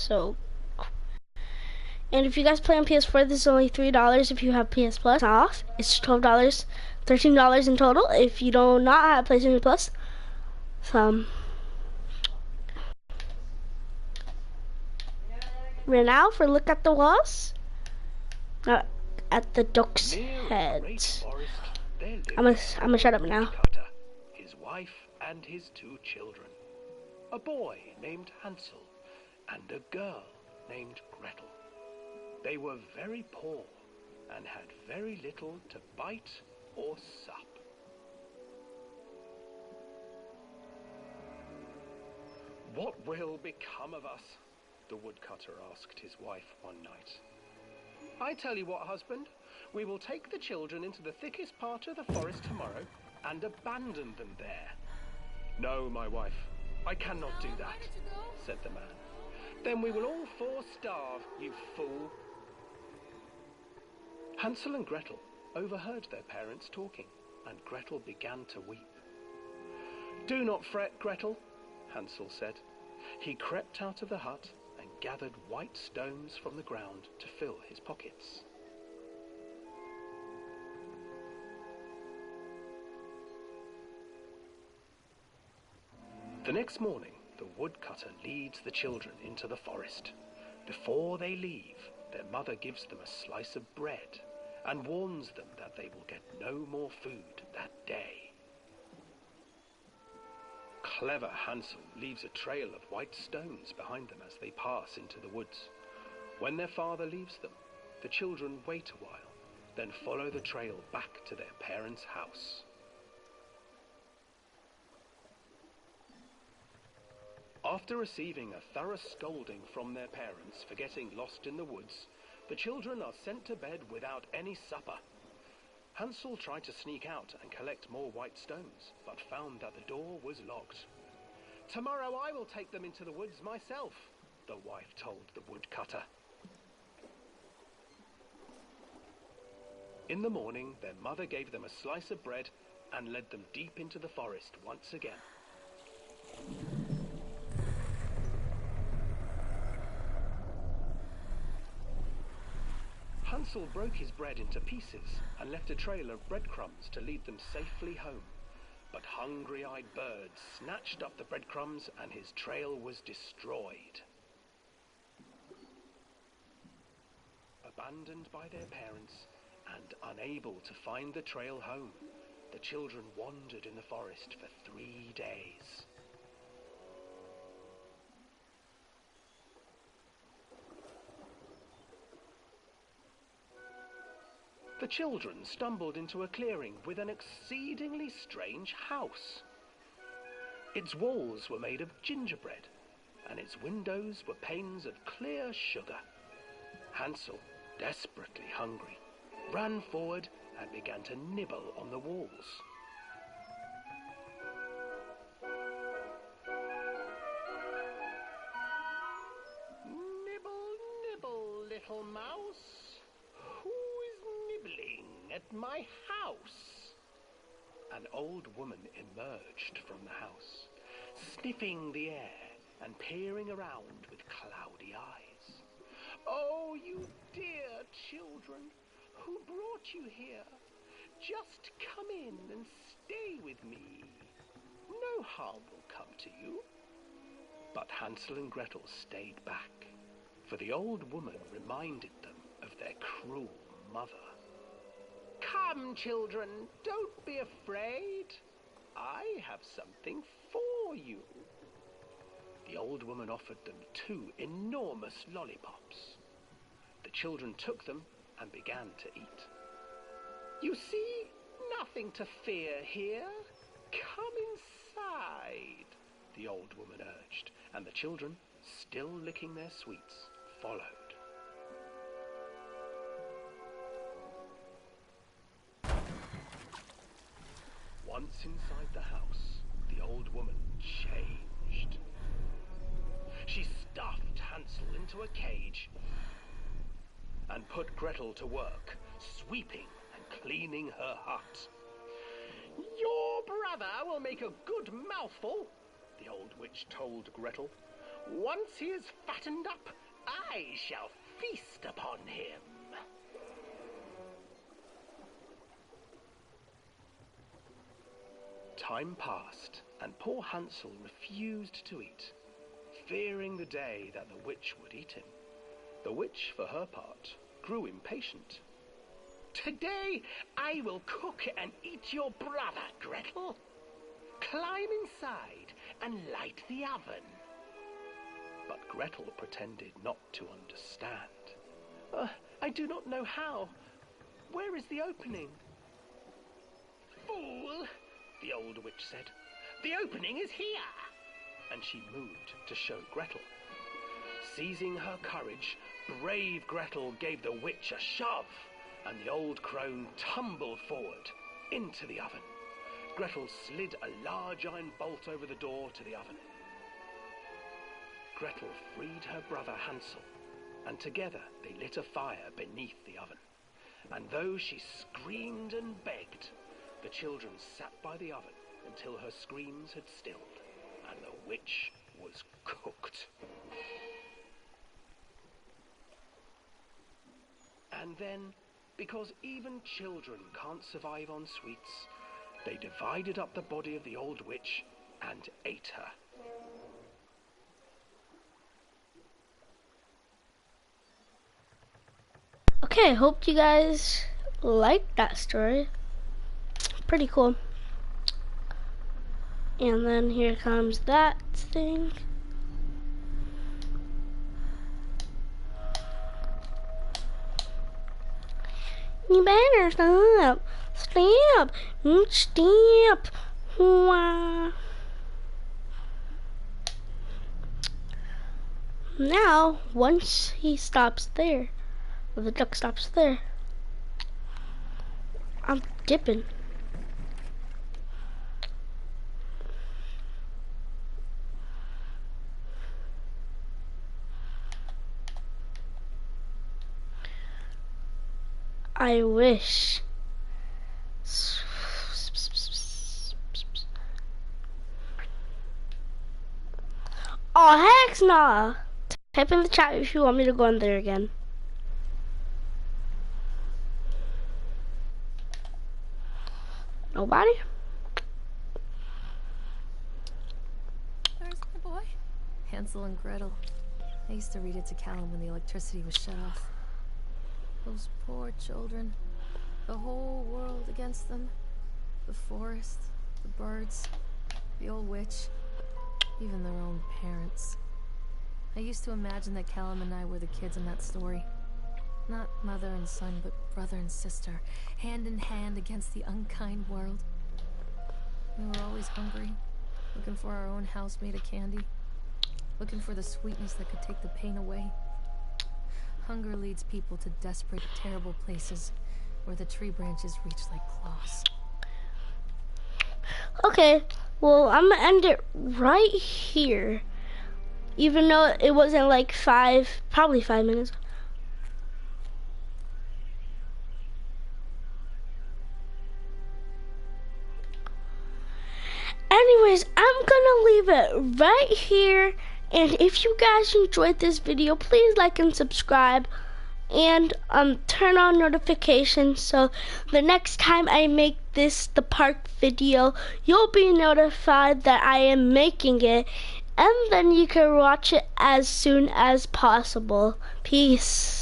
So, and if you guys play on PS4, this is only $3 if you have PS Plus off. It's $12, $13 in total if you do not have PlayStation Plus. So, right now, for look at the walls, at the duck's heads. I'm gonna shut up now. His wife and his 2 children, a boy named Hansel and a girl named Gretel. They were very poor and had very little to bite or sup. What will become of us? The woodcutter asked his wife one night. I tell you what, husband, we will take the children into the thickest part of the forest tomorrow and abandon them there. No, my wife, I cannot do that, said the man. Then we will all 4 starve, you fool. Hansel and Gretel overheard their parents talking, and Gretel began to weep. Do not fret, Gretel, Hansel said. He crept out of the hut and gathered white stones from the ground to fill his pockets. The next morning, the woodcutter leads the children into the forest. Before they leave, their mother gives them a slice of bread and warns them that they will get no more food that day. Clever Hansel leaves a trail of white stones behind them as they pass into the woods. When their father leaves them, the children wait a while, then follow the trail back to their parents' house. After receiving a thorough scolding from their parents for getting lost in the woods, the children are sent to bed without any supper. Hansel tried to sneak out and collect more white stones, but found that the door was locked. Tomorrow I will take them into the woods myself, the wife told the woodcutter. In the morning, their mother gave them a slice of bread and led them deep into the forest once again. Hansel broke his bread into pieces and left a trail of breadcrumbs to lead them safely home. But hungry-eyed birds snatched up the breadcrumbs and his trail was destroyed. Abandoned by their parents and unable to find the trail home, the children wandered in the forest for 3 days. The children stumbled into a clearing with an exceedingly strange house. Its walls were made of gingerbread, and its windows were panes of clear sugar. Hansel, desperately hungry, ran forward and began to nibble on the walls. Nibble, nibble, little mouse. Who is nibbling at my house? An old woman emerged from the house, sniffing the air and peering around with cloudy eyes. Oh, you dear children, who brought you here? Just come in and stay with me. No harm will come to you. But Hansel and Gretel stayed back, for the old woman reminded them of their cruel mother. Come, children, don't be afraid. I have something for you. The old woman offered them 2 enormous lollipops. The children took them and began to eat. You see, nothing to fear here. Come inside, the old woman urged, and the children, still licking their sweets, followed. Once inside the house, the old woman changed. She stuffed Hansel into a cage and put Gretel to work, sweeping and cleaning her hut. Your brother will make a good mouthful, the old witch told Gretel. Once he is fattened up, I shall feast upon him. Time passed, and poor Hansel refused to eat, fearing the day that the witch would eat him. The witch, for her part, grew impatient. Today I will cook and eat your brother, Gretel. Climb inside and light the oven. But Gretel pretended not to understand. I do not know how. Where is the opening? Fool, the old witch said. The opening is here. And she moved to show Gretel. Seizing her courage, brave Gretel gave the witch a shove, and the old crone tumbled forward into the oven. Gretel slid a large iron bolt over the door to the oven. Gretel freed her brother Hansel, and together they lit a fire beneath the oven. And though she screamed and begged, the children sat by the oven until her screams had stilled, and the witch was cooked. And then, because even children can't survive on sweets, they divided up the body of the old witch and ate her. Okay, hope you guys liked that story. Pretty cool. And then here comes that thing. You better stop. Stop. Stop. Wow. Now, once he stops there, or the duck stops there, I'm dipping. I wish. Oh, heck nah. Type in the chat if you want me to go in there again. Nobody? Where's my boy? Hansel and Gretel. I used to read it to Callum when the electricity was shut off. Those poor children. The whole world against them. The forest, the birds, the old witch, even their own parents. I used to imagine that Callum and I were the kids in that story. Not mother and son, but brother and sister, hand in hand against the unkind world. We were always hungry, looking for our own house made of candy, looking for the sweetness that could take the pain away. Hunger leads people to desperate, terrible places where the tree branches reach like claws. Okay, well, I'm gonna end it right here. Even though it wasn't like probably 5 minutes. Anyways, I'm gonna leave it right here. And if you guys enjoyed this video, please like and subscribe. And turn on notifications so the next time I make the park video, you'll be notified that I am making it. And then you can watch it as soon as possible. Peace.